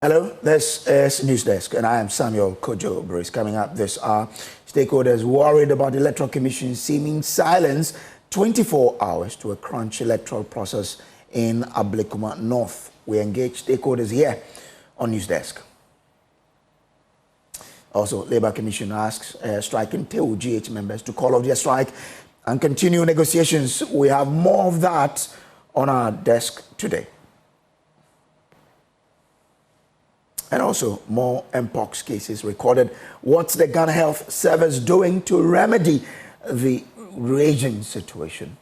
Hello, this is News Desk, and I am Samuel Kojo Bruce. Coming up this hour, stakeholders worried about the Electoral Commission seeming silence 24 hours to a crunch electoral process in Ablekuma North. We engage stakeholders here on News Desk. Also, Labour Commission asks striking TEWU-GH members to call off their strike and continue negotiations. We have more of that on our desk today. And also more Mpox cases recorded. What's the Ghana Health Service doing to remedy the raging situation?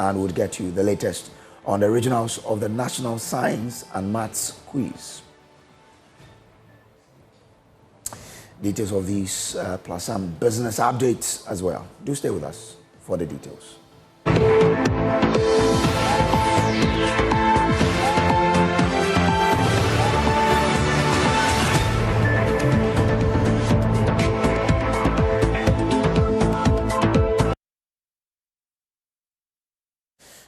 And we'll get you the latest on the regionals of the National Science and Maths Quiz. Details of these plus some business updates as well. Do stay with us for the details.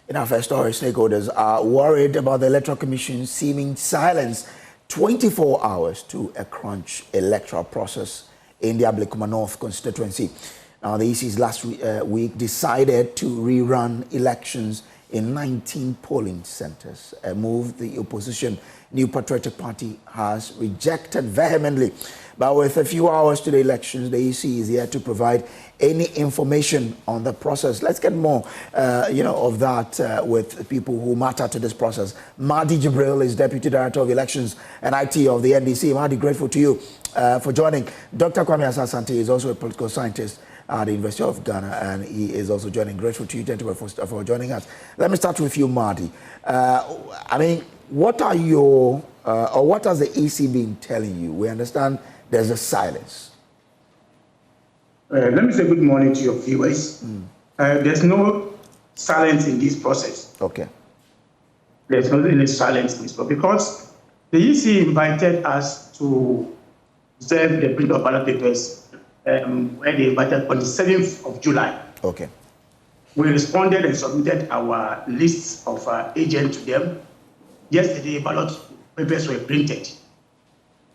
In our first story, stakeholders are worried about the Electoral Commission seeming silence 24 hours to a crunch electoral process in the Ablekuma North constituency. Now, the EC's last week decided to rerun elections in 19 polling centers, a move the opposition New Patriotic Party has rejected vehemently. But with a few hours to the elections, the EC is here to provide any information on the process. Let's get more, of that with people who matter to this process. Mahdi Jibril is Deputy Director of Elections and IT of the NDC. Mahdi, grateful to you for joining. Dr. Kwame Asasante is also a political scientist at the University of Ghana, and he is also joining. Grateful to you, gentlemen, for joining us. Let me start with you, Mahdi. What are your, or what has the EC been telling you? We understand there's a silence. Let me say good morning to your viewers. There's no silence in this process. Okay. There's not any silence in this process because the EC invited us to serve the print of ballot papers where they invited on the 7th of July. Okay. We responded and submitted our lists of agents to them. Yesterday, ballot papers were printed.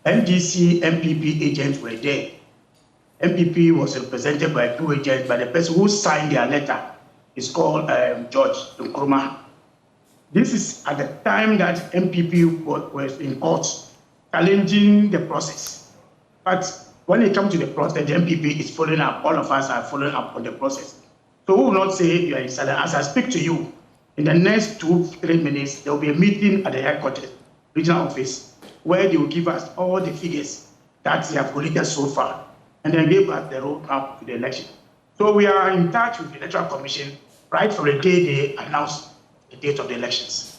MDC, MPP agents were there. MPP was represented by 2 agents, but the person who signed their letter is called George Nkrumah. This is at the time that MPP was in court challenging the process. But when it comes to the process, the MPP is following up. All of us are following up on the process. So we will not say you are in silence. As I speak to you, in the next 2-3 minutes, there will be a meeting at the headquarters, regional office, where they will give us all the figures that they have collected so far, and then give us the roadmap to the election. So we are in touch with the Electoral Commission right from the day they announced the date of the elections.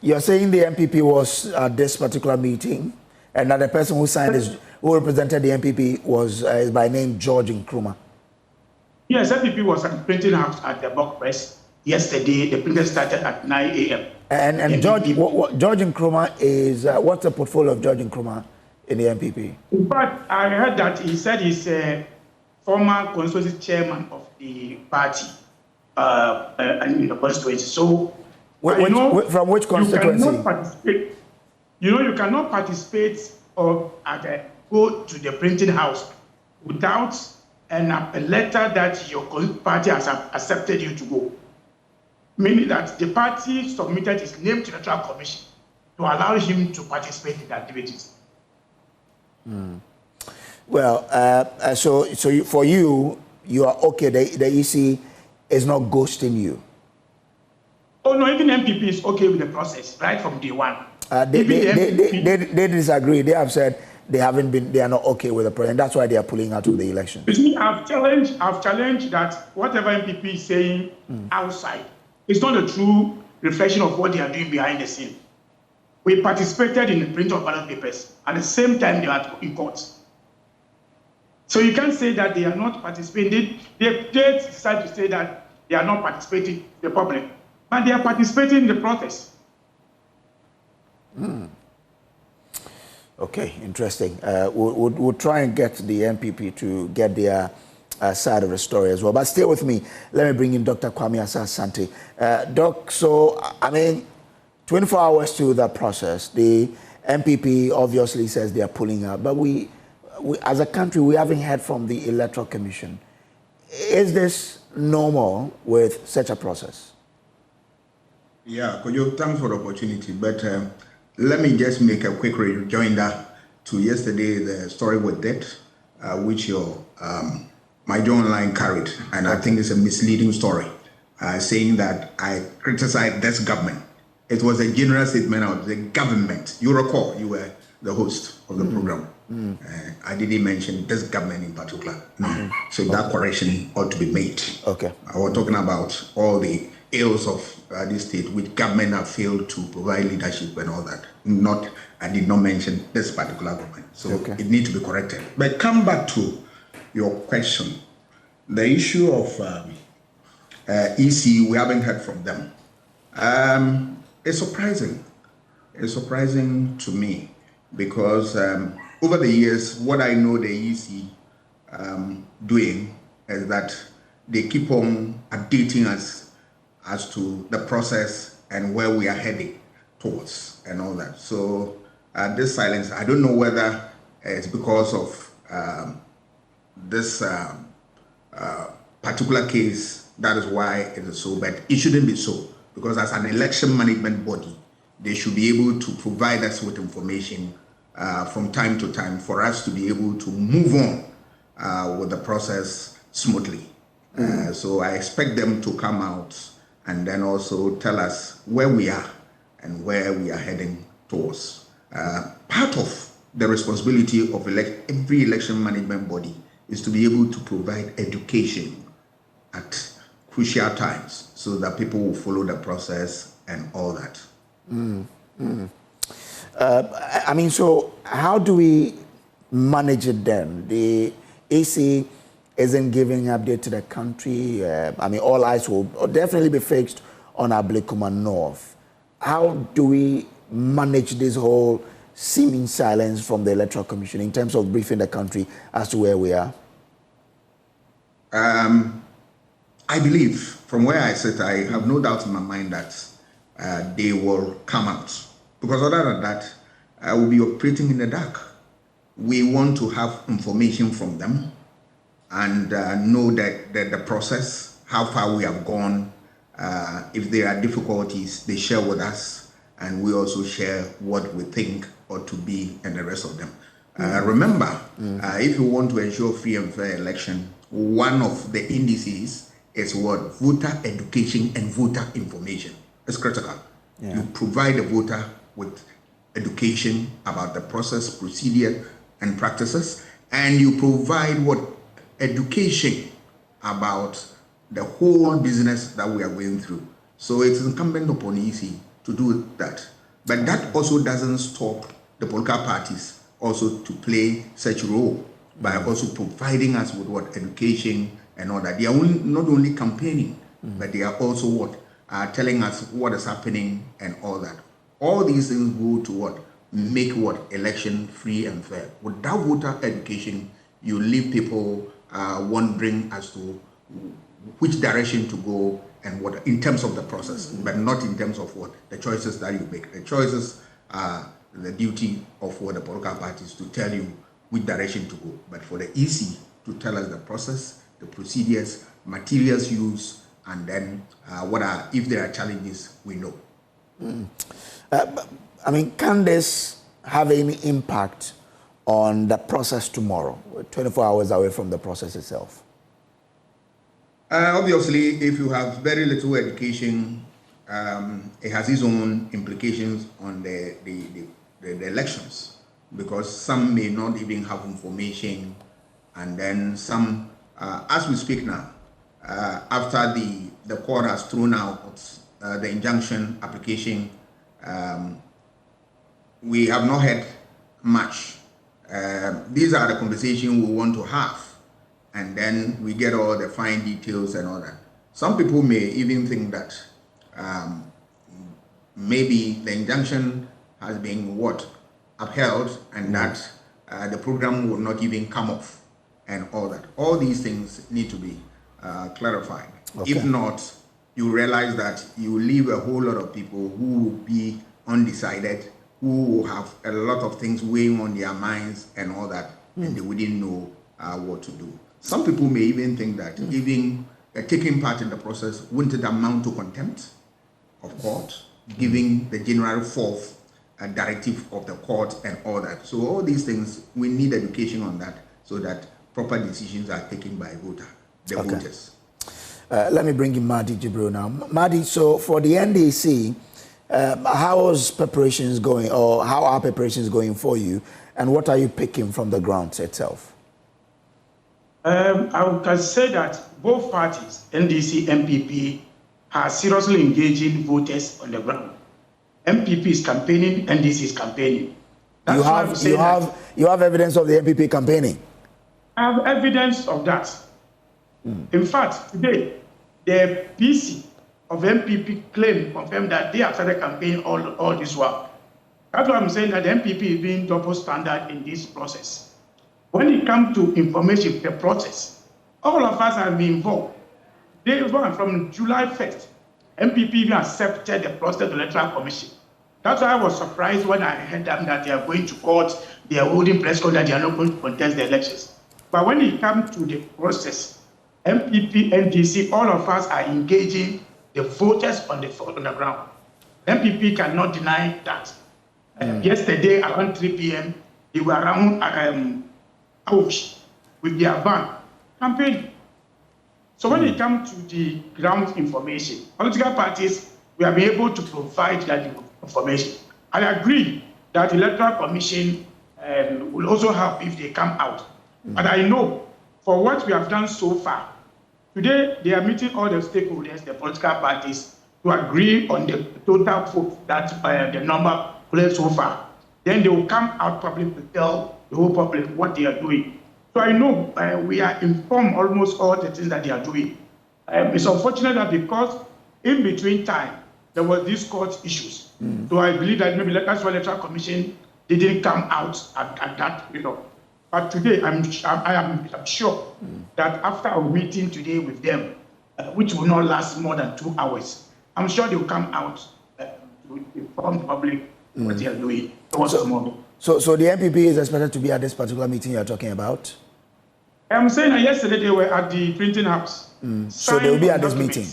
You're saying the MPP was at this particular meeting, and that the person who signed this, who represented the MPP was is by name George Nkrumah. Yes, MPP was at the printing house at the Box Press yesterday. The printing started at 9 a.m. And George Nkrumah is, what's the portfolio of George Nkrumah in the MPP? In fact, I heard that he said he's a former constituency chairman of the party in the constituency. So, from which constituency? You cannot participate. You cannot participate or go to the printing house without a letter that your party has accepted you to go. Meaning that the party submitted his name to the Electoral Commission to allow him to participate in the activities. Well, for you, you are okay. The EC is not ghosting you. Oh no, even MPP is okay with the process right from day one. They disagree. They have said they are not okay with the process. That's why they are pulling out of the election. I've challenged that whatever MPP is saying outside, it's not a true reflection of what they are doing behind the scene. We participated in the print of ballot papers. At the same time, they are in court. So you can't say that they are not participating. They decide to say that they are not participating in the public, but they are participating in the process. Okay, interesting. We'll try and get the MPP to get their side of the story as well. But stay with me. Let me bring in Dr. Kwame Asasante. Doc, so, 24 hours to the process. The MPP obviously says they are pulling out, but we as a country, we haven't heard from the Electoral Commission. Is this normal with such a process? Yeah, Kojo, thanks for the opportunity, but let me just make a quick rejoinder to yesterday, the story with debt, which my Joe Online carried, and I think it's a misleading story, saying that I criticized this government. It was a general statement of the government. You recall, you were the host of the program. I didn't mention this government in particular. No. So that correction ought to be made. Okay. I was talking about all the ills of this state, which government have failed to provide leadership and all that. I did not mention this particular government. So it needs to be corrected. But come back to your question. The issue of EC, we haven't heard from them. It's surprising. It's surprising to me because over the years, what I know the EC doing is that they keep on updating us as to the process and where we are heading towards and all that. So this silence, I don't know whether it's because of this particular case, that is why it is so, but it shouldn't be so, because as an election management body, they should be able to provide us with information from time to time for us to be able to move on with the process smoothly. So I expect them to come out and then also tell us where we are and where we are heading towards. Part of the responsibility of every election management body is to be able to provide education at crucial times so that people will follow the process and all that. I mean, so how do we manage it then? The AC isn't giving an update to the country. I mean, all eyes will definitely be fixed on Ablekuma North. How do we manage this whole seeming silence from the Electoral Commission in terms of briefing the country as to where we are? I believe, from where I sit, I have no doubt in my mind that they will come out. Because other than that, I will be operating in the dark. We want to have information from them and know that the process, how far we have gone. If there are difficulties, they share with us, and we also share what we think ought to be and the rest of them. Remember, if you want to ensure free and fair election, one of the indices is what? Voter education and voter information. It's critical. You provide the voter with education about the process, procedure, and practices, and you provide what? Education about the whole business that we are going through. So it's incumbent upon EC to do that. But that also doesn't stop the political parties also to play such a role by also providing us with what? Education and all that. They are not only campaigning, but they are also what? Telling us what is happening and all that. All these things go to what? Make what? Election free and fair. Without voter education, you leave people wondering as to which direction to go and what in terms of the process, but not in terms of what? The choices that you make. The choices are the duty of what the political parties to tell you which direction to go. But for the EC to tell us the process, the procedures, materials used, and then if there are challenges, we know. I mean, can this have any impact on the process tomorrow? We're 24 hours away from the process itself. Obviously, if you have very little education, it has its own implications on the elections, because some may not even have information, and then some, as we speak now, after the court has thrown out the injunction application, we have not heard much. These are the conversations we want to have, and then we get all the fine details and all that. Some people may even think that maybe the injunction has been upheld, and that the program will not even come off and all that. All these things need to be clarified. Okay. If not, you realize that you leave a whole lot of people who will be undecided, who will have a lot of things weighing on their minds and all that, and they wouldn't know what to do. Some people may even think that even taking part in the process wouldn't it amount to contempt of court, giving the January 4th directive of the court and all that. So all these things, we need education on that so that proper decisions are taken by the voters. Let me bring in Mahdi Jibril now. Mahdi, so for the NDC, how is preparations going, or how are preparations going for you, and what are you picking from the grounds itself? I can say that both parties, NDC, MPP, are seriously engaging voters on the ground. MPP is campaigning, NDC is campaigning. You have evidence of the MPP campaigning? I have evidence of that. In fact, today, the PC of MPP confirmed that they have started campaigning all this while. That's why I'm saying that the MPP is being double standard in this process. When it comes to information, the process, all of us have been involved. From July 1st, MPP even accepted the process of the Electoral Commission. That's why I was surprised when I heard them that they are going to court, they are holding press conference, that they are not going to contest the elections. But when it comes to the process, MPP, NDC, all of us are engaging the voters on the ground. MPP cannot deny that. Yesterday around 3 p.m., they were around Ouch with their van campaigning. So when it comes to the ground information, political parties, we have been able to provide that information. I agree that the Electoral Commission will also help if they come out. But I know for what we have done so far, today they are meeting all the stakeholders, the political parties, to agree on the total vote that the number played so far. Then they will come out public to tell the whole public what they are doing. So I know we are informed almost all the things that they are doing. It's unfortunate that because in between time, there was these court issues. So I believe that maybe that's why the Electoral Commission didn't come out at that, But today, I am sure that after our meeting today with them, which will not last more than 2 hours, I'm sure they will come out to inform the public what they are doing. So the MPP is expected to be at this particular meeting you're talking about? I'm saying that yesterday they were at the printing house. So they will be at this meeting?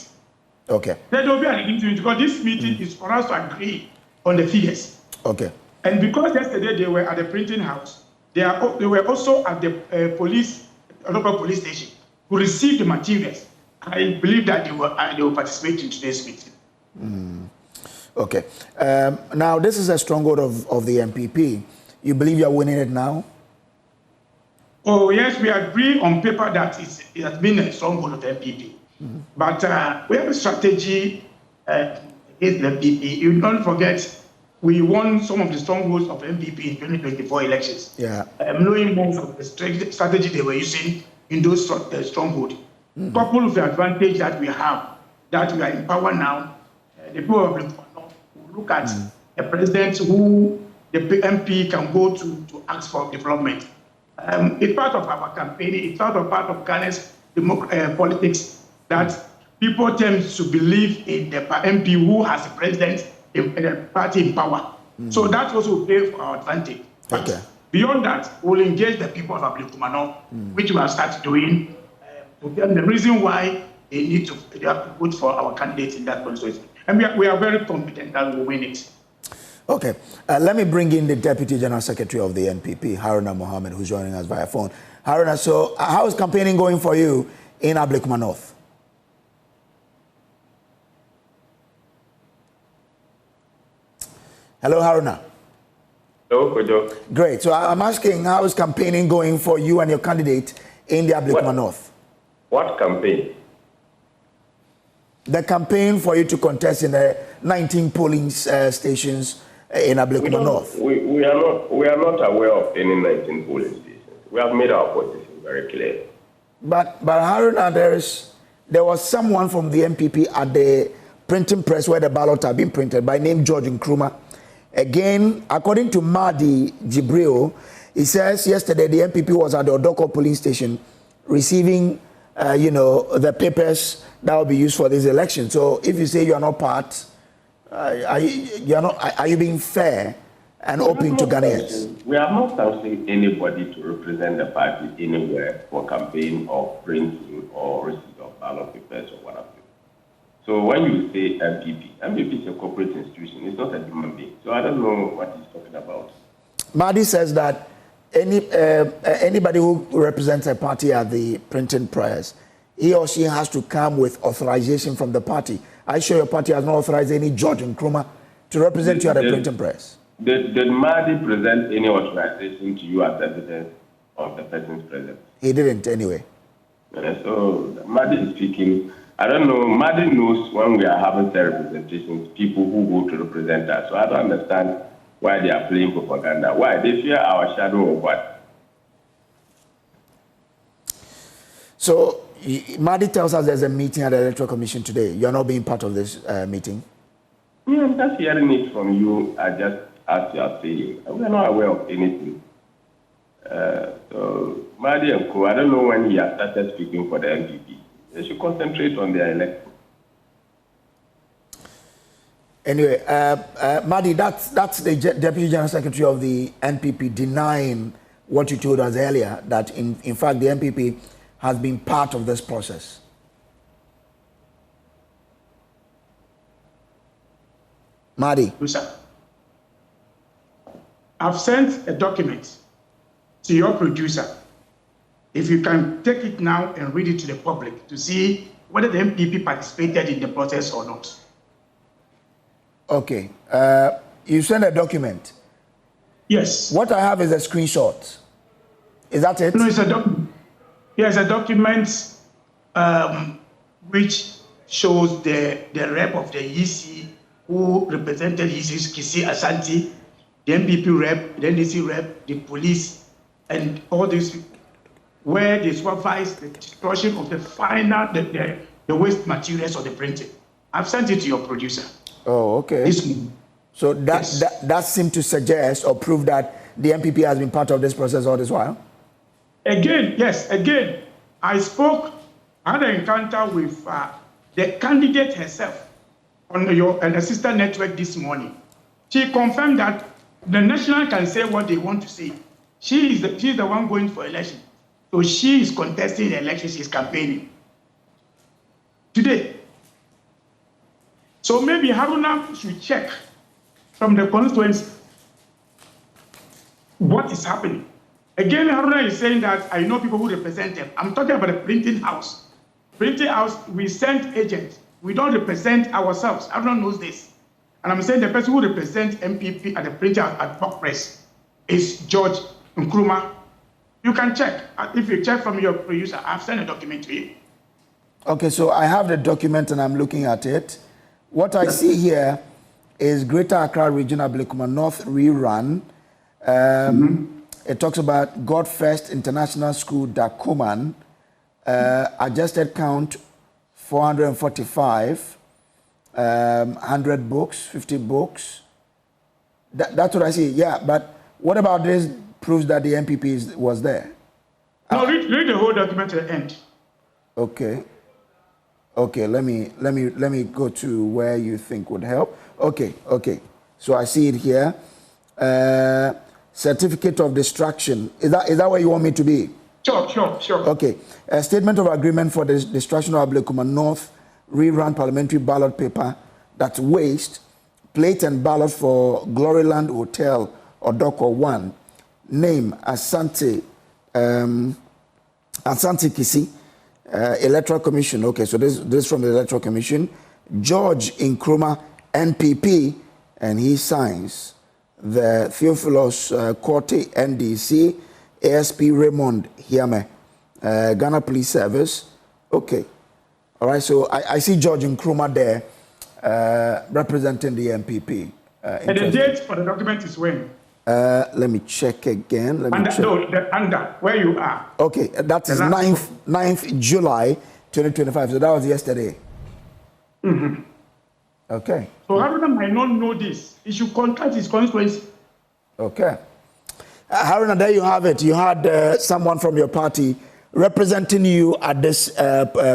Okay. They will be at the meeting because this meeting is for us to agree on the figures. Okay. And because yesterday they were at the printing house, they were also at the local police station to receive the materials. I believe that they will participate in today's meeting. Okay. Now, this is a stronghold of the MPP. You believe you are winning it now? Oh, yes, we agree on paper that it has been a stronghold of the MPP. But we have a strategy against the MPP. You don't forget, we won some of the strongholds of MPP in 2024 elections. Yeah. Knowing more of the strategy they were using in those strongholds. Coupled with the advantage that we have, that we are in power now, the people of Ablekuma North will look at a president who the MP can go to ask for development. It's part of our campaign, it's part of Ghana's politics that people tend to believe in the MP who has a president in the party in power. So that also plays for our advantage. But beyond that, we'll engage the people of Ablekuma North, which we have started doing, to tell them the reason why they have to vote for our candidates in that constituency. And we are very confident that we'll win it. Okay. Let me bring in the Deputy General Secretary of the NPP, Haruna Mohammed, who's joining us via phone. Haruna, so how is campaigning going for you in Ablekuma North? Hello, Haruna. Hello, Kojo. Great. So I'm asking, how is campaigning going for you and your candidate in the Ablekuma North? What campaign? The campaign for you to contest in the 19 polling stations in Ablekuma North. We are not aware of any 19 polling stations. We have made our position very clear. But Haruna, there was someone from the MPP at the printing press where the ballot had been printed by name George Nkrumah. Again, according to Mahdi Jibril, he says yesterday the MPP was at the Odoko polling station receiving the papers that will be used for this election. So if you say you are not part, are you being fair and open to Ghanaians? We have not sanctioned anybody to represent the party anywhere for campaign or printing or receipt of ballot papers or whatever. So when you say MPP is a corporate institution. It's not a human being. So I don't know what he's talking about. Mahdi says that anybody who represents a party at the printing press, he or she has to come with authorization from the party. I sure your party has not authorized any George Nkrumah to represent you at the printing press. Did Mahdi present any authorization to you as evidence of the person's presence? He didn't anyway. So Mahdi is speaking. I don't know. Mahdi knows when we are having fair representations, people who go to represent us. So I don't understand why they are playing propaganda. Why? They fear our shadow or what? So Mahdi tells us there's a meeting at the Electoral Commission today. You're not being part of this meeting? Yeah, I'm just hearing it from you. Just as you are saying. We are not aware of anything. So Mahdi and Co, I don't know when he has started speaking for the NPP. They should concentrate on their election. Anyway, Mahdi, that's the Deputy General Secretary of the NPP denying what you told us earlier, that in fact the NPP has been part of this process. Mahdi. Yes, sir. I've sent a document to your producer. If you can take it now and read it to the public to see whether the MPP participated in the process or not. Okay. You sent a document. Yes. What I have is a screenshot. Is that it? No, it's a document. Yes, a document which shows the rep of the EC who represented EC's Kisi Asante, the MPP rep, the NDC rep, the police, and all these, where they supervise the destruction of the final, the waste materials of the printing. I've sent it to your producer. Oh, okay. So that seemed to suggest or prove that the MPP has been part of this process all this while? Again, yes, again, I had an encounter with the candidate herself on an sister network this morning. She confirmed that the national can say what they want to say. She's the one going for election. So she is contesting the election, she's campaigning. Today. So maybe Haruna should check from the constituency what is happening. Again, Haruna is saying that I know people who represent them. I'm talking about the printing house. Printing house, we send agents. We don't represent ourselves. Haruna knows this. And I'm saying the person who represents MPP at the printer at Mpox Press is George Nkrumah. You can check. If you check from your producer, I've sent a document to you. Okay, so I have the document and I'm looking at it. What I see here is Greater Accra Region Ablekuma North Rerun. It talks about God First International School, Dakuman. Adjusted count 445. 100 books, 50 books. That's what I see. Yeah, but what about this proves that the MPP was there? No, read the whole document to the end. Okay. Okay, let me go to where you think would help. Okay. So I see it here. Certificate of destruction. Is that where you want me to be? Sure. Okay. A statement of agreement for the destruction of Ablekuma North Rerun parliamentary ballot paper that's waste, plate and ballot for Gloryland Hotel or Doko 1. Name Asante Kisi, Electoral Commission. Okay, so this from the Electoral Commission. George Nkrumah, NPP, and he signs. The Theophilus Korte, NDC, ASP Raymond Hiame, Ghana Police Service. Okay. All right, so I see George Nkrumah there representing the MPP. And the date for the document is when? Let me check again. Under where you are. Okay, that is 9th July 2025. So that was yesterday. Mm-hmm. Okay. So Haruna might not know this. He should contact his constituency. Okay. Haruna, there you have it. You had someone from your party representing you at this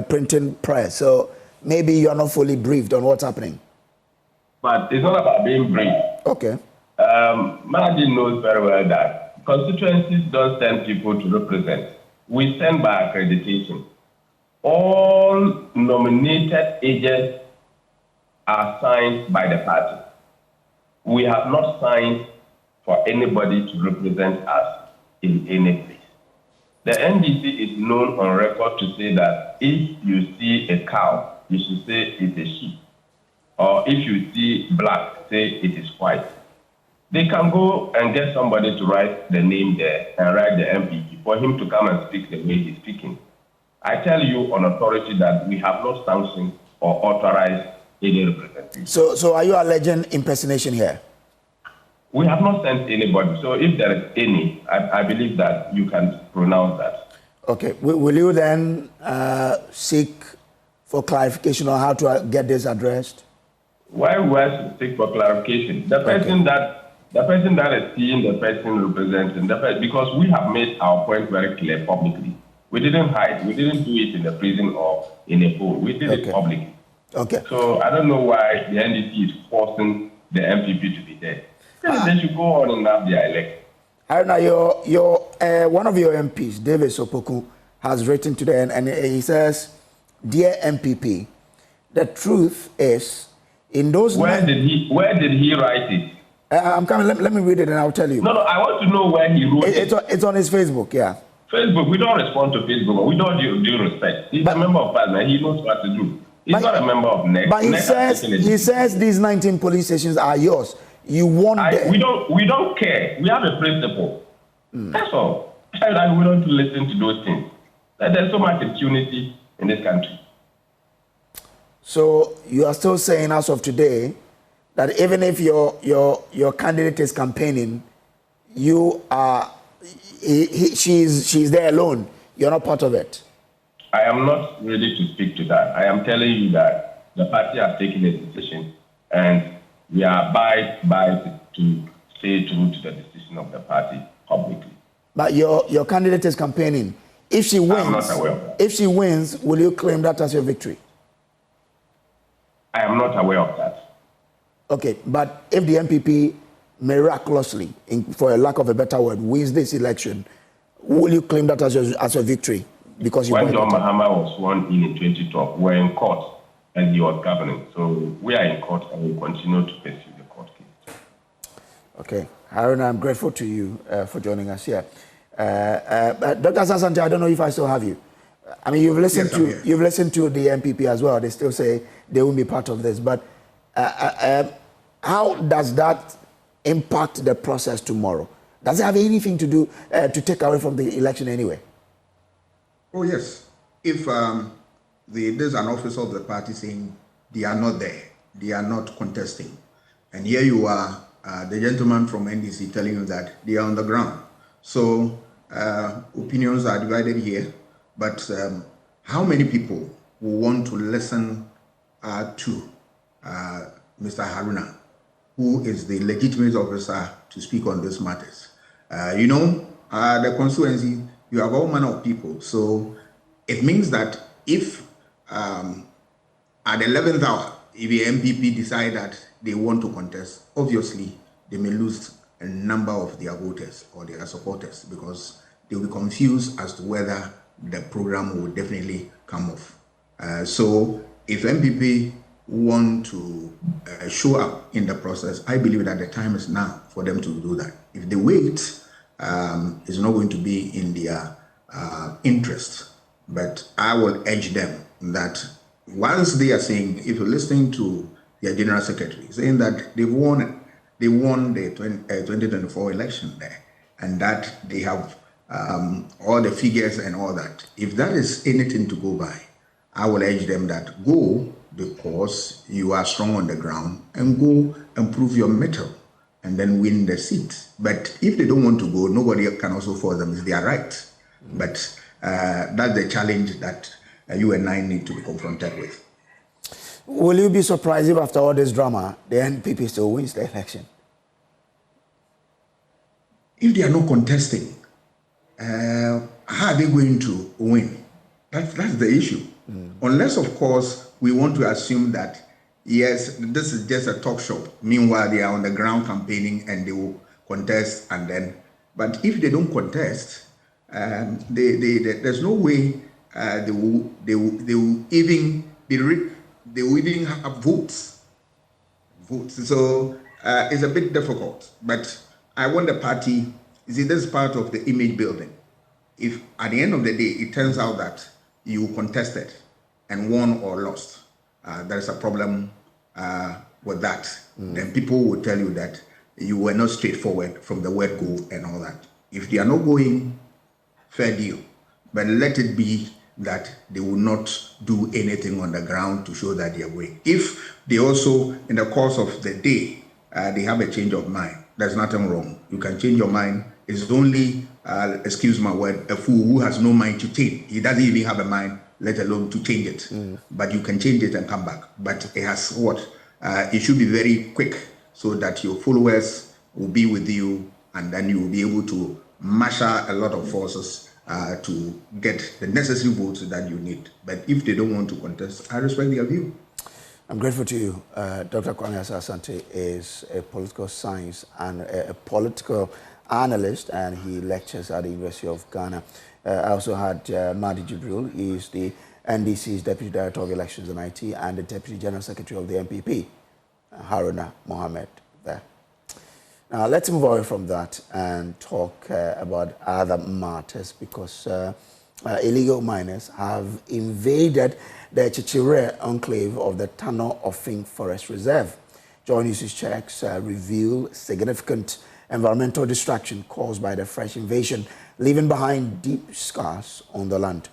printing press, so maybe you're not fully briefed on what's happening. But it's not about being briefed. Okay. Martin knows very well that constituencies don't send people to represent. We send by accreditation. All nominated agents are signed by the party. We have not signed for anybody to represent us in any place. The NDC is known on record to say that if you see a cow, you should say it's a sheep. Or if you see black, say it is white. They can go and get somebody to write the name there and write the MPP for him to come and speak the way he's speaking. I tell you on authority that we have not sanctioned or authorized any representative. So are you alleging impersonation here? We have not sent anybody. So if there is any, I believe that you can pronounce that. Okay. Will you then seek for clarification on how to get this addressed? Why we have to seek for clarification? The person that is seeing the person representing because we have made our point very clear publicly. We didn't hide. We didn't do it in the prison or in a poll. We did it publicly. Okay. So I don't know why the NDC is forcing the MPP to be there. They should go on and have their election. I know your one of your MPs, David Sopoku, has written today, and he says, "Dear MPP, the truth is, in those where did he write it? I'm coming. Let me read it, and I'll tell you. No, I want to know where he wrote it. It's on his Facebook. Yeah. Facebook. We don't respond to Facebook. We don't do respect. He's a member of Parliament. He knows what to do. He's not a member of NEC. But he says these 19 police stations are yours. You want them. We don't care. We have a principle. That's all. We don't listen to those things. There's so much impunity in this country. So you are still saying, as of today, that even if your candidate is campaigning, you are she's there alone. You're not part of it. I am not ready to speak to that. I am telling you that the party has taken a decision, and we are by to stay true to the decision of the party publicly. But your candidate is campaigning. If she wins, I'm not aware of that. If she wins, will you claim that as your victory? I am not aware of that. Okay, but if the MPP miraculously, for a lack of a better word, wins this election, will you claim that as a victory? Because when John Mahama was sworn in 2012, we were in court and he was governing. So we are in court and we continue to pursue the court case. Okay, Haruna, I'm grateful to you for joining us here. Dr. Sasante, I don't know if I still have you. I mean, you've listened to the MPP as well. They still say they won't be part of this. But how does that impact the process tomorrow? Does it have anything to do to take away from the election anyway? Oh, yes. If there's an officer of the party saying they are not there, they are not contesting, and here you are, the gentleman from NDC telling you that they are on the ground. So opinions are divided here, but how many people will want to listen to Mr. Haruna, who is the legitimate officer to speak on these matters? The constituency, you have all manner of people. So it means that if at the 11th hour, if the MPP decide that they want to contest, obviously they may lose a number of their voters or their supporters because they will be confused as to whether the program will definitely come off. So if MPP want to show up in the process, I believe that the time is now for them to do that. If they wait, it's not going to be in their interest. But I will urge them that once they are saying, if you're listening to their general secretary, saying that they won the 2024 election there, and that they have all the figures and all that, if that is anything to go by, I will urge them that go because you are strong on the ground, and go and prove your mettle and then win the seat. But if they don't want to go, nobody can also force them. It's their right. But that's the challenge that you and I need to be confronted with. Will you be surprised if after all this drama, the NPP still wins the election? If they are not contesting, how how are they going to win? That's the issue. Unless, of course, we want to assume that, yes, this is just a talk shop. Meanwhile, they are on the ground campaigning and they will contest and then. But if they don't contest, there's no way they will even have votes. So it's a bit difficult. But I want the party. You see, this is part of the image building. If at the end of the day it turns out that you contested and won or lost, there's a problem with that. Then people will tell you that you were not straightforward from the word go and all that. If they are not going, fair deal. But let it be that they will not do anything on the ground to show that they are going. If they also, in the course of the day, they have a change of mind, there's nothing wrong. You can change your mind. It's only, excuse my word, a fool who has no mind to change. He doesn't even have a mind, let alone to change it. But you can change it and come back. But it has what? It should be very quick so that your followers will be with you and then you will be able to marshal a lot of forces to get the necessary votes that you need. But if they don't want to contest, I respect their view. I'm grateful to you. Dr. Kwame Asante is a political science and a political analyst, and he lectures at the University of Ghana. I also had Mahdi Jibril. He is the NDC's Deputy Director of Elections and IT and the Deputy General Secretary of the MPP, Haruna Mohammed there. Now, let's move away from that and talk about other matters, because illegal miners have invaded the Chichire enclave of the Tano Offing Forest Reserve. Joy News' checks reveal significant environmental destruction caused by the fresh invasion, leaving behind deep scars on the land.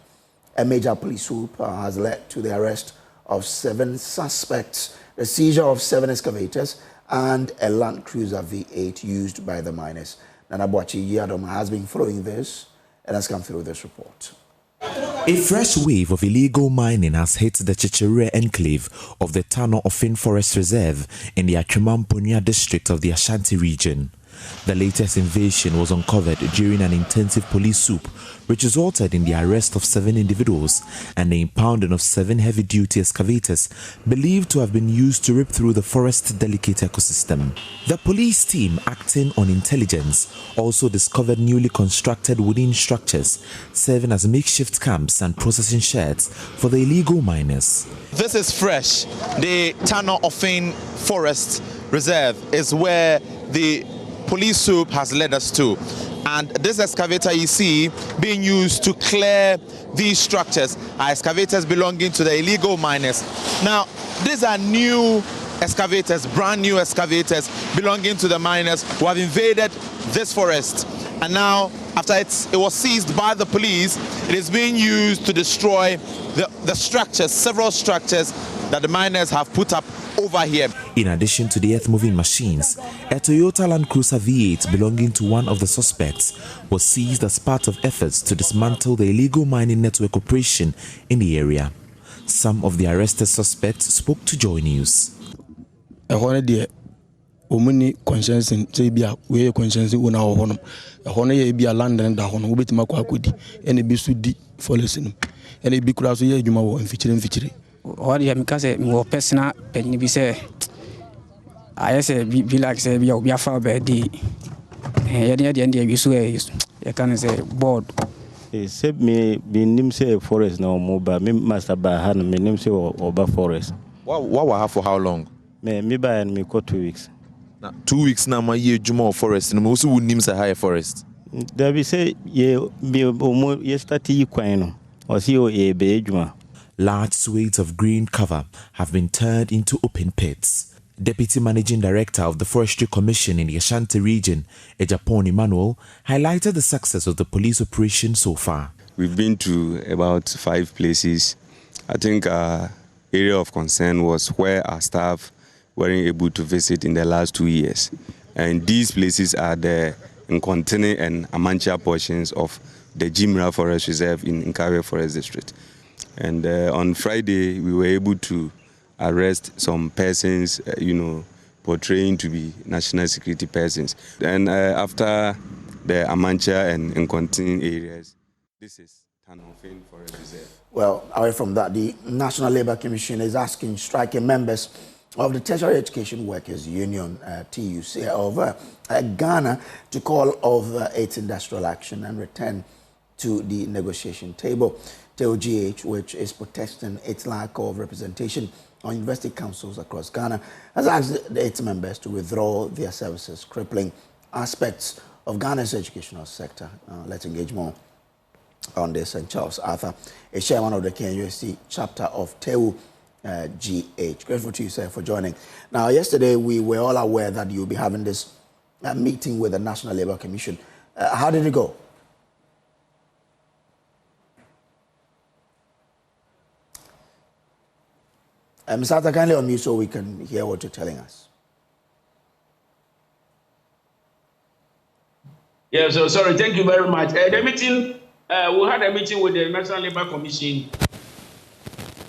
A major police swoop has led to the arrest of 7 suspects, the seizure of 7 excavators, and a Land Cruiser V8 used by the miners. Nana Boachi Yadom has been following this and has come through this report. A fresh wave of illegal mining has hit the Chichire enclave of the Tano Offing Forest Reserve in the Atwimamponia district of the Ashanti region. The latest invasion was uncovered during an intensive police swoop, which resulted in the arrest of 7 individuals and the impounding of 7 heavy-duty excavators believed to have been used to rip through the forest's delicate ecosystem. The police team, acting on intelligence, also discovered newly constructed wooden structures serving as makeshift camps and processing sheds for the illegal miners. This is fresh. The Tano Offing Forest Reserve is where the police swoop has led us to, and this excavator you see being used to clear these structures are excavators belonging to the illegal miners. Now, these are new excavators, brand new excavators belonging to the miners who have invaded this forest, and now after it was seized by the police, it is being used to destroy the structures, several structures that the miners have put up over here. In addition to the earth-moving machines, a Toyota Land Cruiser V8 belonging to one of the suspects was seized as part of efforts to dismantle the illegal mining network operation in the area. Some of the arrested suspects spoke to Joy News. Omuni conscience say bia we conscience una hono hono ye bia land da hono obetima kwa akodi ene bi su di folesin ene bi kura so ye adwuma wo mfikyire what you because more personal pen be say I say be like say be afa be di ye dey dey bi so e can say board say me be nim say forest na mo ba me master ba ha me nim say oba forest what will have for how long? Me ba and me 2 weeks. 2 weeks now, my year Juma forest, and also would name a higher forest. There be say, ye start ye quino, or see ye be Juma. Large swathes of green cover have been turned into open pits. Deputy Managing Director of the Forestry Commission in the Ashanti region, Ejapon Emmanuel, highlighted the success of the police operation so far. We've been to about 5 places. I think area of concern was where our staff weren't able to visit in the last 2 years. And these places are the Nkontene and Amanchia portions of the Jimra Forest Reserve in Nkare Forest District. And on Friday, we were able to arrest some persons, portraying to be national security persons. And after the Amanchia and Nkontene areas, This is Tanofin Forest Reserve. Well, away from that, the National Labour Commission is asking striking members of the Tertiary Education Workers Union, TEWU-GH, of Ghana to call off its industrial action and return to the negotiation table. TEWU-GH, which is protesting its lack of representation on university councils across Ghana, has asked its members to withdraw their services, crippling aspects of Ghana's educational sector. Let's engage more on this. And Charles Arthur is chairman of the KNUST chapter of TEWU-GH. Grateful to you, sir, for joining. Now, yesterday we were all aware that you'll be having this meeting with the National Labour Commission. How did it go? Mr. Arthur, kindly unmute so we can hear what you're telling us. Yeah, so sorry, thank you very much. The meeting, we had a meeting with the National Labour Commission,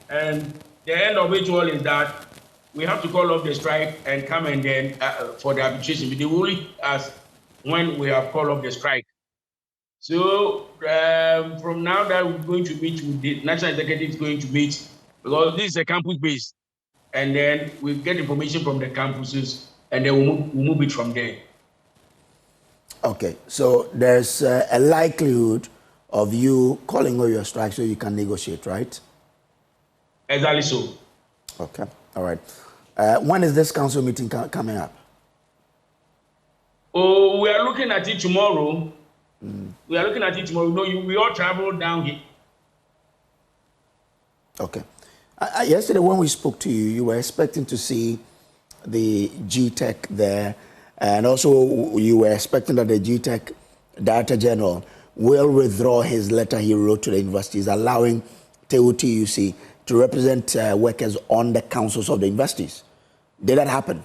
and the end of it all is that we have to call off the strike and come and then for the arbitration. But they will only ask when we have called off the strike. So from now that we're going to meet with the National Executive is going to meet, because this is a campus based, and then we get information from the campuses, and then we'll move it from there. Okay, so there's a likelihood of you calling all your strike so you can negotiate, right? Exactly so. Okay, all right. When is this council meeting coming up? Oh, we are looking at it tomorrow. We are looking at it tomorrow. No, we all travel down here. Okay. Yesterday when we spoke to you, you were expecting to see the GTEC there, and also you were expecting that the GTEC Director General will withdraw his letter he wrote to the universities allowing TEWU-GH to represent workers on the councils of the universities. Did that happen?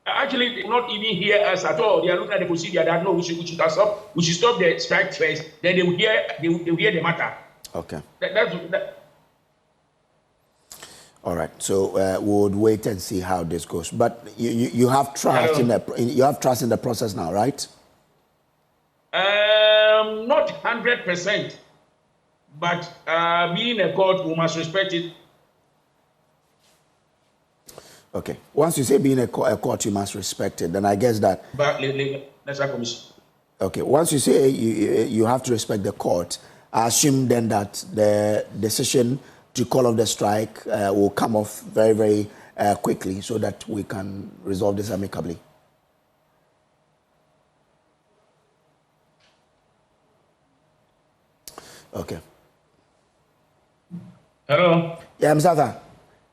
Actually, not even hear us at all. They are looking at the procedure that no, we should stop the strike first. Then they will hear the matter. Okay. That. All right. So we would wait and see how this goes. But you have trust in the process now, right? Not 100%, but being a court, we must respect it. Okay. Once you say being a court, you must respect it. Then I guess that. But let's have commission. Okay. Once you say you have to respect the court, I assume then that the decision to call off the strike will come off very, very quickly so that we can resolve this amicably. Okay. Hello? Yeah, Mr.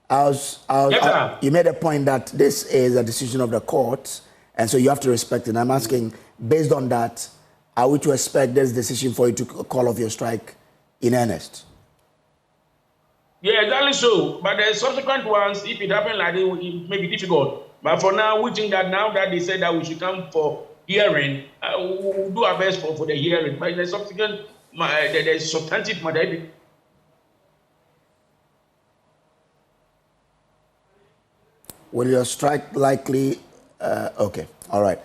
Arthur. You made a point that this is a decision of the court, and so you have to respect it. I'm asking, based on that, are we to expect this decision for you to call off your strike in earnest? Yeah, exactly so. But the subsequent ones, if it happens like this, it may be difficult. But for now, we think that now that they said that we should come for hearing, we'll do our best for the hearing. But the subsequent, the substantive matter. Will your strike likely? Okay, all right.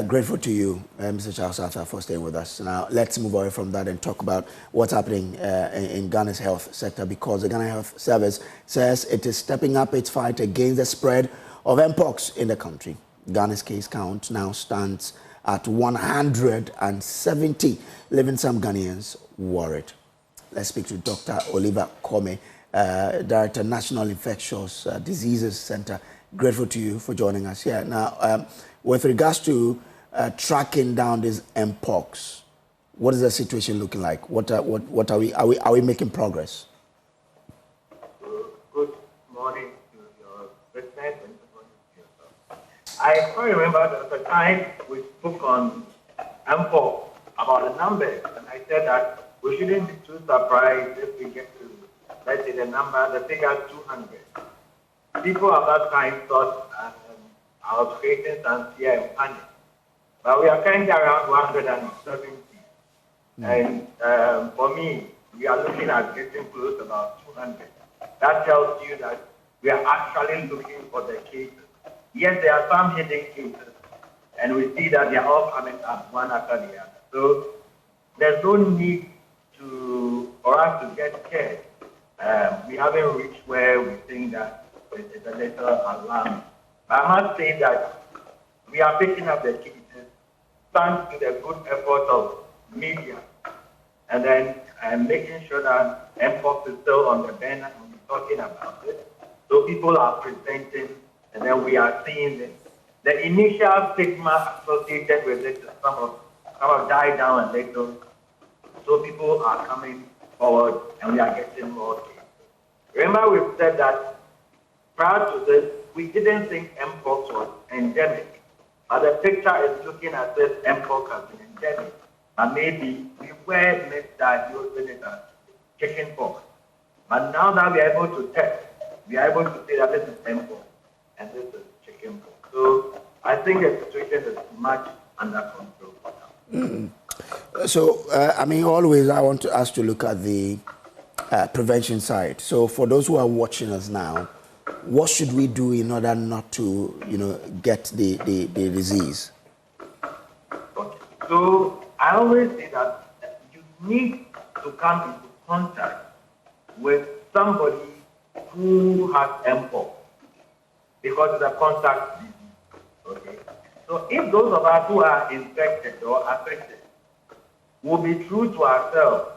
Grateful to you, Mr. Charles Arthur, for staying with us. Now, let's move away from that and talk about what's happening in Ghana's health sector, because the Ghana Health Service says it is stepping up its fight against the spread of Mpox in the country. Ghana's case count now stands at 170, leaving some Ghanaians worried. Let's speak to Dr. Oliver Kome, Director, National Infectious Diseases Center. Grateful to you for joining us here. Now, with regards to tracking down this Mpox, what is the situation looking like? What are we making progress? Good morning to your listeners and good morning to yourself. I quite remember at the time we spoke on Mpox about the numbers, and I said that we shouldn't be too surprised if we get to, let's say, the figure 200. People at that time thought I was creating some fear and panic. But we are currently around 170. And for me, we are looking at getting close to about 200. That tells you that we are actually looking for the cases. Yes, there are some hidden cases, and we see that they are all coming up one after the other. So there's no need for us to get scared. We haven't reached where we think that it's a little alarm. I must say that we are picking up the cases thanks to the good effort of media, and then making sure that Mpox is still on the banner and we're talking about it. So people are presenting, and then we are seeing this. The initial stigma associated with it is some of died down a little. So people are coming forward, and we are getting more cases. Remember, we've said that prior to this, we didn't think Mpox was endemic, but the picture is looking as if Mpox has been endemic. And maybe we were misdiagnosing it as chickenpox. But now that we are able to test, we are able to say that this is Mpox and this is chickenpox. So I think the situation is much under control now. So, I mean, always I want us to look at the prevention side. So for those who are watching us now, what should we do in order not to, get the disease? Okay. So I always say that you need to come into contact with somebody who has Mpox because it's a contact disease. Okay. So if those of us who are infected or affected will be true to ourselves,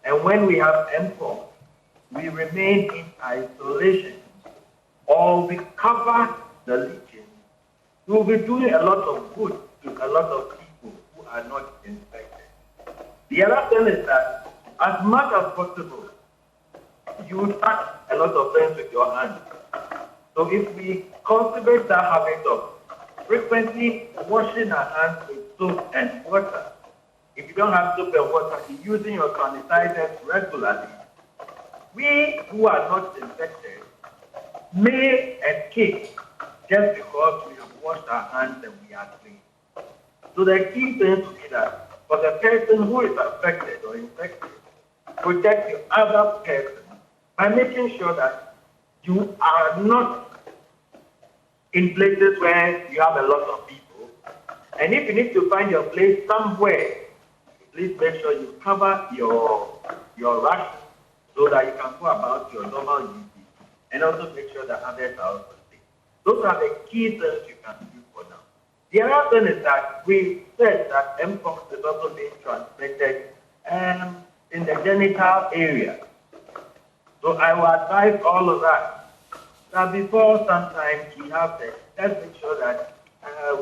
and when we have Mpox, we remain in isolation, or we cover the leaching, we will be doing a lot of good to a lot of people who are not infected. The other thing is that as much as possible, you touch a lot of things with your hands. So if we cultivate that habit of frequently washing our hands with soap and water, if you don't have soap and water, using your sanitizers regularly, we who are not infected may escape just because we have washed our hands and we are clean. So the key thing to be that for the person who is affected or infected, protect the other person by making sure that you are not in places where you have a lot of people. And if you need to find your place somewhere, please make sure you cover your rash so that you can go about your normal duty. And also make sure that others are also safe. Those are the key things you can do for now. The other thing is that we said that Mpox is also being transmitted in the genital area. So I will advise all of that before sometimes we have this, let's make sure that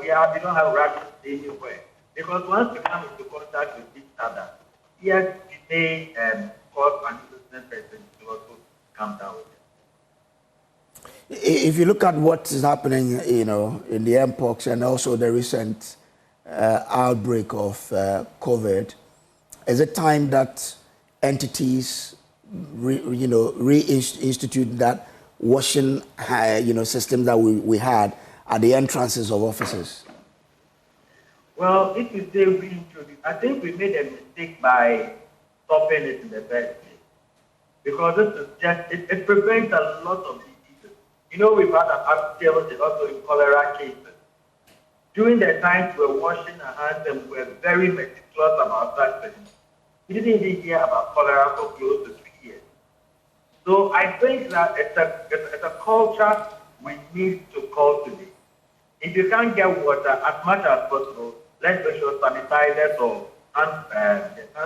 we don't have rashes anywhere. Because once we come into contact with each other, yes, we may cause an innocent person to also come down with it. If you look at what is happening, in the Mpox and also the recent outbreak of COVID, is it time that entities reinstitute that washing system that we had at the entrances of offices? Well, if you say reintroduce, I think we made a mistake by stopping it in the first place. Because this is just, it prevents a lot of diseases. We've had an upscale also in cholera cases. During the times we were washing our hands and we were very meticulous about that thing, we didn't even hear about cholera for close to 3 years. So I think that it's a culture we need to cultivate. If you can't get water as much as possible, let's make sure sanitizers or hand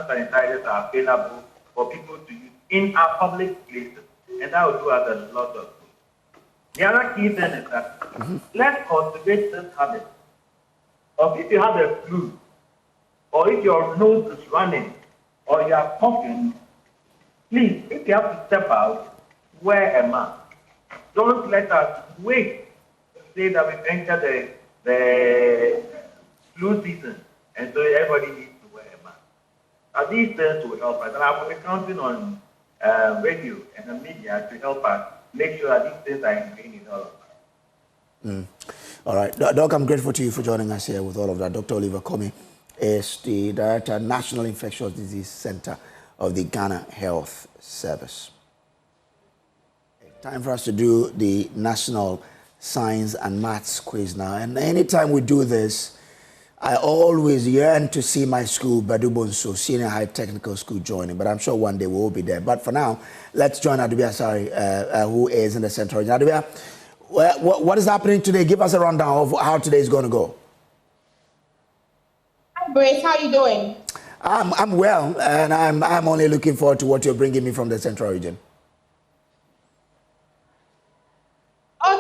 sanitizers are available for people to use in our public places, and that will do us a lot of good. The other key thing is that let's cultivate this habit of if you have a flu, or if your nose is running, or you are coughing, please, if you have to step out, wear a mask. Don't let us wait to say that we've entered the flu season, and so everybody needs to wear a mask. Now, these things will help us, and I will be counting on radio and the media to help us make sure that these things are ingrained in all of us. All right. Doc, I'm grateful to you for joining us here with all of that. Dr. Oliver Comey is the Director, National Infectious Disease Center of the Ghana Health Service. Time for us to do the National Science and Maths quiz now. And anytime we do this, I always yearn to see my school, Badubonso Senior High Technical School, joining, but I'm sure one day we'll be there. But for now, let's join Adubia who is in the central region. Adubia, what is happening today? Give us a rundown of how today is going to go. Hi, Brace. How are you doing? I'm well, and I'm only looking forward to what you're bringing me from the central region.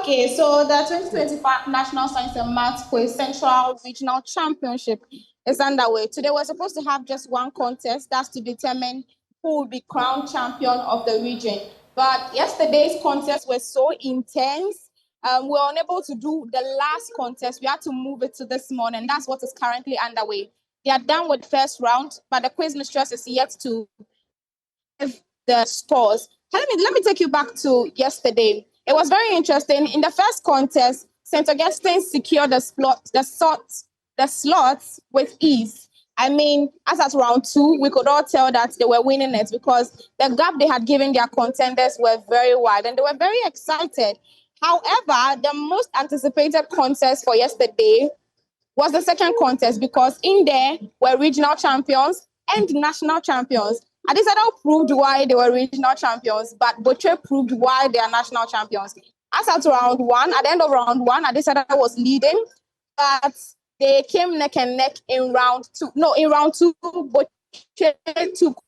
Okay, so the 2025 National Science and Maths Quiz Central Regional Championship is underway. Today we're supposed to have just one contest, that's to determine who will be crowned champion of the region. But yesterday's contests were so intense, we were unable to do the last contest. We had to move it to this morning. That's what is currently underway. They are done with the first round, but the quiz mistress is yet to give the scores. Let me take you back to yesterday. It was very interesting. In the first contest, St. Augustine secured the slots with ease. I mean, as at round 2, we could all tell that they were winning it because the gap they had given their contenders were very wide and they were very excited. However, the most anticipated contest for yesterday was the second contest because in there were regional champions and national champions. Adisada proved why they were regional champions, but Boche proved why they are national champions. As at round 1, at the end of round 1, Adisada was leading, but they came neck and neck in round 2. No, in round 2, Boche took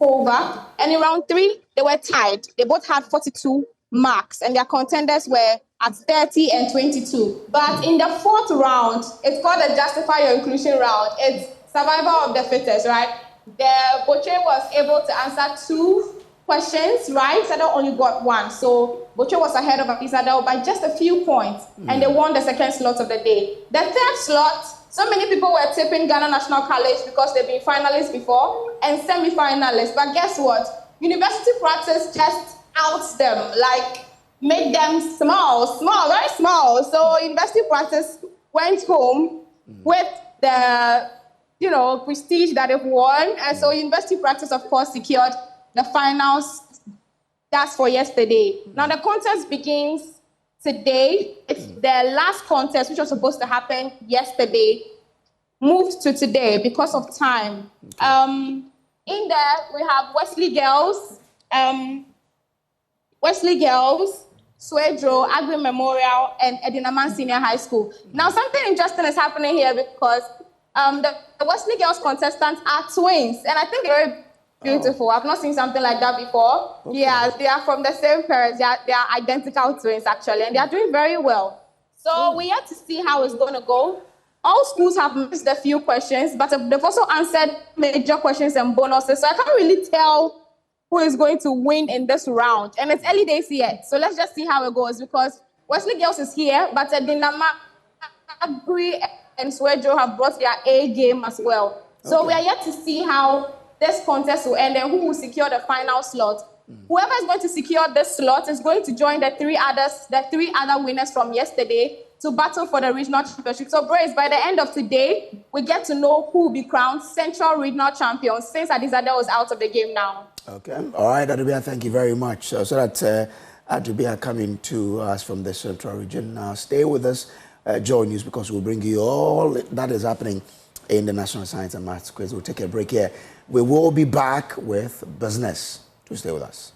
over, and in round 3, they were tied. They both had 42 marks, and their contenders were at 30 and 22. But in the 4th round, it's called the Justify Your Inclusion round. It's survival of the fittest, right? The Boche was able to answer 2 questions, right? Adisada only got 1. So Boche was ahead of Adisada by just a few points, and they won the second slot of the day. The third slot, so many people were tipping Ghana National College because they've been finalists before and semi-finalists. But guess what? University practice just outs them, like made them small, very small. So University practice went home with the prestige that they've won. And so University practice, of course, secured the finals. That's for yesterday. Now the contest begins today. It's the last contest, which was supposed to happen yesterday, moved to today because of time. In there, we have Wesley Girls, Swedro, Agri Memorial, and Edinaman Senior High School. Now, something interesting is happening here because the Wesley Girls contestants are twins, and I think they're very beautiful. I've not seen something like that before. Okay. Yeah, they are from the same parents. They are identical twins, actually, and they are doing very well. So we have to see how it's going to go. All schools have missed a few questions, but they've also answered major questions and bonuses, so I can't really tell who is going to win in this round. And it's early days yet, so let's just see how it goes because Wesley Girls is here, but Dinama, Agri, and Swedro have brought their A game as well. So okay. We are yet to see how this contest will end and who will secure the final slot. Whoever is going to secure this slot is going to join the three other winners from yesterday to battle for the regional championship. So, Brace, by the end of today, we get to know who will be crowned Central Regional Champions since Adisada was out of the game now. Okay. All right, Adubia, thank you very much. So that's Adubia coming to us from the Central Region. Now, stay with us, Joy News, because we'll bring you all that is happening in the National Science and Maths Quiz. We'll take a break here. We will be back with business. To stay with us.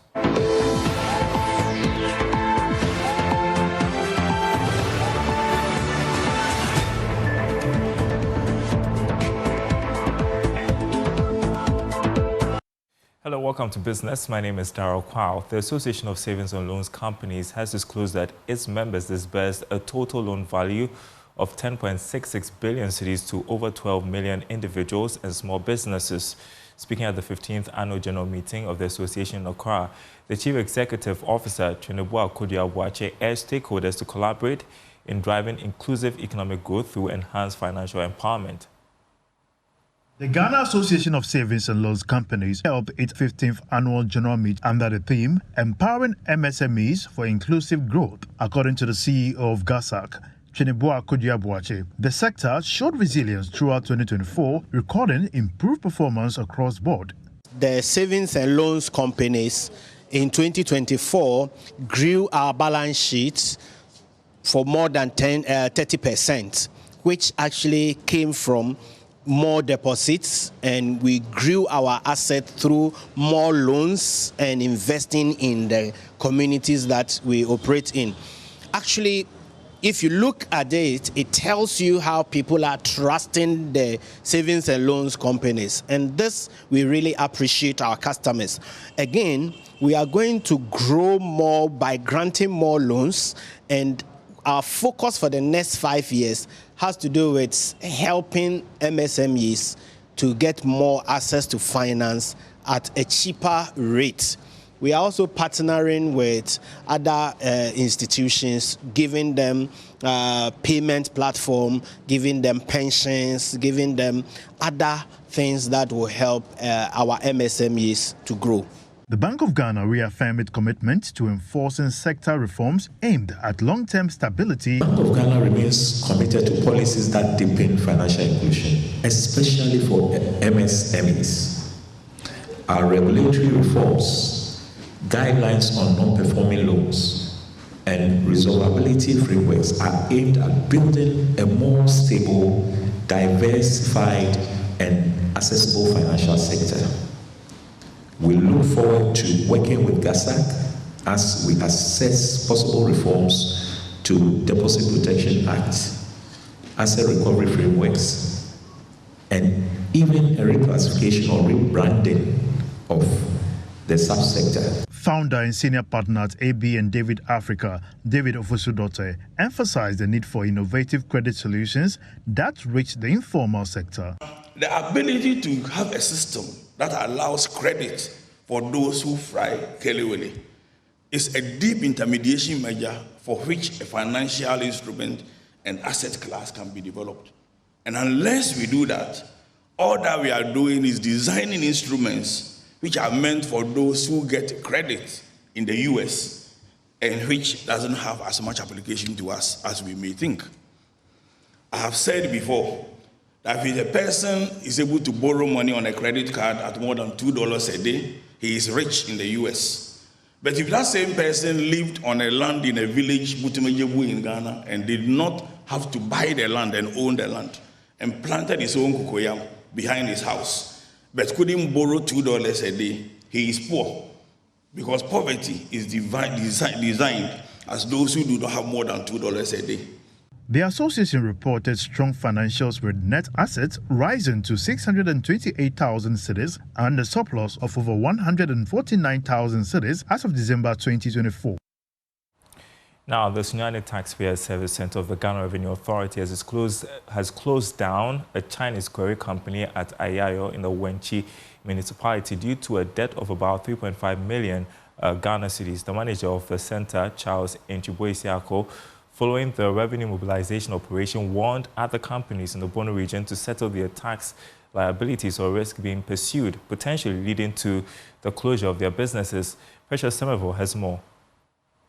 Hello, welcome to Business. My name is Darryl Kwao. The Association of Savings and Loans Companies has disclosed that its members disbursed a total loan value of 10.66 billion cedis to over 12 million individuals and small businesses. Speaking at the 15th Annual General Meeting of the Association in Accra, the Chief Executive Officer, TEWU-GH, urged stakeholders to collaborate in driving inclusive economic growth through enhanced financial empowerment. The Ghana Association of Savings and Loans Companies held its 15th Annual General Meeting under the theme, Empowering MSMEs for Inclusive Growth. According to the CEO of GASAC, TEWU-GH, the sector showed resilience throughout 2024, recording improved performance across board. The savings and loans companies in 2024 grew our balance sheets for more than 30%. which actually came from more deposits, and we grew our asset through more loans and investing in the communities that we operate in. Actually, if you look at it, it tells you how people are trusting the savings and loans companies. And this, we really appreciate our customers. Again, we are going to grow more by granting more loans, and our focus for the next 5 years has to do with helping MSMEs to get more access to finance at a cheaper rate. We are also partnering with other institutions, giving them payment platform, giving them pensions, giving them other things that will help our MSMEs to grow. The Bank of Ghana reaffirmed its commitment to enforcing sector reforms aimed at long-term stability. The Bank of Ghana remains committed to policies that deepen financial inclusion, especially for MSMEs. Our regulatory reforms, guidelines on non-performing loans, and resolvability frameworks are aimed at building a more stable, diversified, and accessible financial sector. We look forward to working with GASAC as we assess possible reforms to Deposit Protection Act, asset recovery frameworks, and even a reclassification or rebranding of the subsector. Founder and senior partner at AB and David Africa, David Ofosudote, emphasized the need for innovative credit solutions that reach the informal sector. The ability to have a system that allows credit for those who fry kelewele is a deep intermediation measure for which a financial instrument and asset class can be developed. And unless we do that, all that we are doing is designing instruments which are meant for those who get credit in the US and which doesn't have as much application to us as we may think. I have said before that if a person is able to borrow money on a credit card at more than $2 a day, he is rich in the US. But if that same person lived on a land in a village, Butumejebu in Ghana, and did not have to buy the land and own the land, and planted his own cocoyam behind his house, but couldn't borrow $2 a day, he is poor. Because poverty is designed as those who do not have more than $2 a day. The association reported strong financials with net assets rising to 628,000 cedis and a surplus of over 149,000 cedis as of December 2024. Now, the Sunyani Taxpayer Service Center of the Ghana Revenue Authority has closed down a Chinese quarry company at Ayayo in the Wenchi municipality due to a debt of about 3.5 million Ghana cedis. The manager of the center, Charles Nchiboisiako, following the revenue mobilization operation, warned other companies in the Bono region to settle their tax liabilities or risk being pursued, potentially leading to the closure of their businesses. Precious Semevo has more.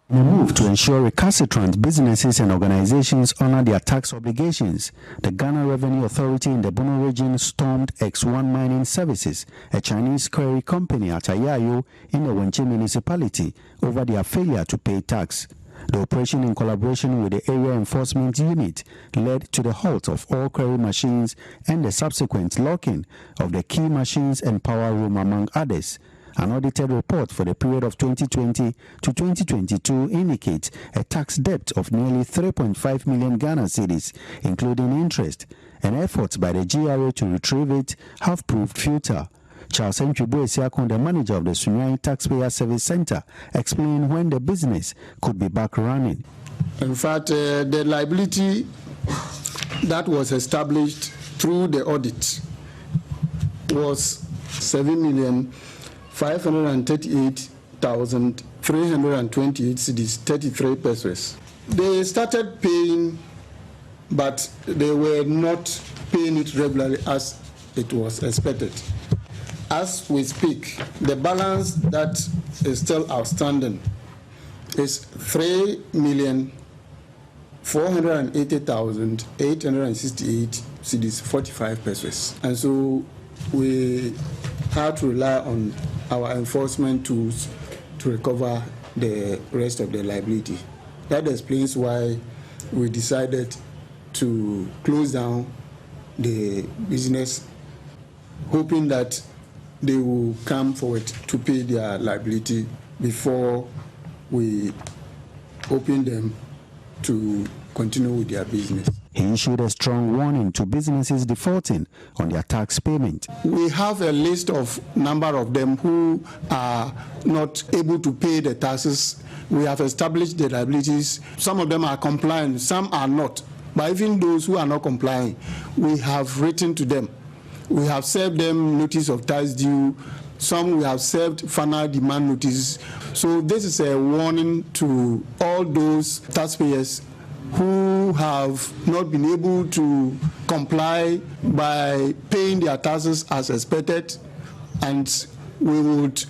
In a move to ensure recalcitrant businesses and organizations honor their tax obligations, the Ghana Revenue Authority in the Bono region stormed X1 Mining Services, a Chinese quarry company at Ayayo in the Wenchi municipality, over their failure to pay tax. The operation, in collaboration with the Area Enforcement Unit, led to the halt of all quarry machines and the subsequent locking of the key machines and power room, among others. An audited report for the period of 2020 to 2022 indicates a tax debt of nearly 3.5 million Ghana cedis, including interest, and efforts by the GRA to retrieve it have proved futile. Charles Nchiboisiako, the manager of the Sunyani Taxpayer Service Center, explained when the business could be back running. In fact, the liability that was established through the audit was 7,538,328 cedis, 33 pesos. They started paying, but they were not paying it regularly as it was expected. As we speak, the balance that is still outstanding is 3,480,868 cedis, 45 pesos. And so we had to rely on our enforcement tools to recover the rest of the liability. That explains why we decided to close down the business, hoping that they will come forward to pay their liability before we open them to continue with their business. He issued a strong warning to businesses defaulting on their tax payment. We have a list of number of them who are not able to pay the taxes. We have established the liabilities. Some of them are compliant, some are not. But even those who are not complying, we have written to them. We have served them notice of tax due. Some we have served final demand notice. So this is a warning to all those taxpayers who have not been able to comply by paying their taxes as expected, and we would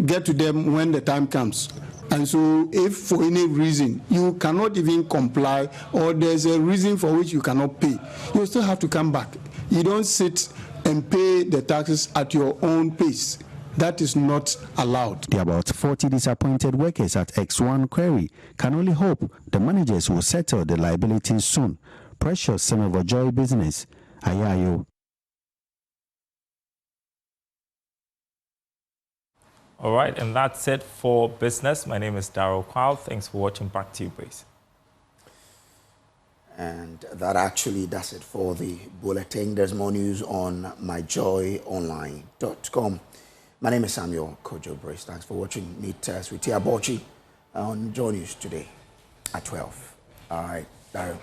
get to them when the time comes. And so if for any reason you cannot even comply, or there's a reason for which you cannot pay, you still have to come back. You don't sit and pay the taxes at your own pace. That is not allowed. The about 40 disappointed workers at X1 Quarry can only hope the managers will settle the liabilities soon. Precious son of a joy business. Ayayo. All right, and that's it for business. My name is Daryl Kwao. Thanks for watching. Back to you, please. And that actually does it for the bulletin. There's more news on myjoyonline.com. My name is Samuel Kojo Brace. Thanks for watching. Meet us with TEWU-GH on Joy News today at 12. All right, Daryl.